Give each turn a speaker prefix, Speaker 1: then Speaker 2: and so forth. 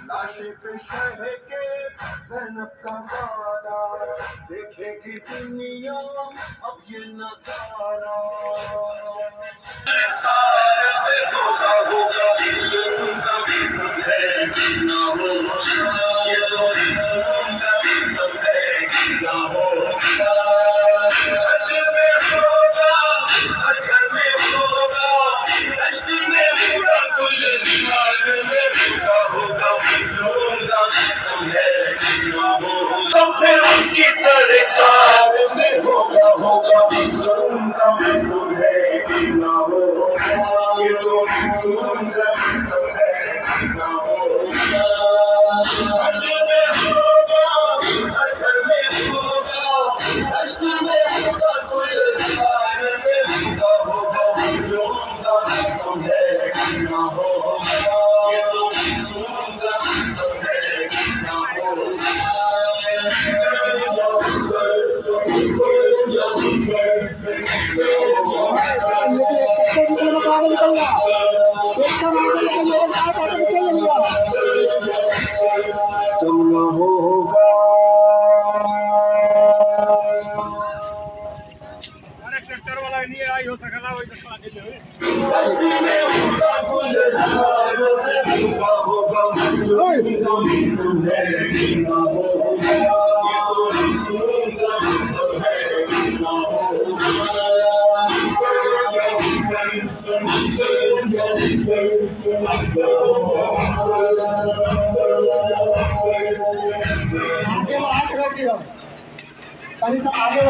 Speaker 1: लाशे पे शह के ज़ैनब का वादा, देखेगी दुनिया अब ये नजारा। सारे पे होगा होगा ये उनका भी गम है कि ना होगा, ये तो उनका भी गम है कि ना होगा। हद में होगा हर घर में होगा, दश्ती में होगा गुलजार में होगा होगा मजलूम का गम है कि ना होगा। तो फिर उनकी सरकार में होगा होगा मजलूम का गम है कि ना होगा, ये तो मजलूम का गम है कि ना होगा। हद में होगा हर घर में होगा, दश्ती में होगा गुलजार में होगा होगा मजलूम का गम है कि ना होगा, ये तो मजलूम का गम है कि ना होगा। तुम न होगा
Speaker 2: ट्रैक्टर वाला नहीं आई हो सकता वही तो
Speaker 1: दश्ती में होगा गुलजार में होगा होगा मजलूम का गम है कि ना होगा, ये तो मजलूम का गम है कि ना होगा।
Speaker 3: आगे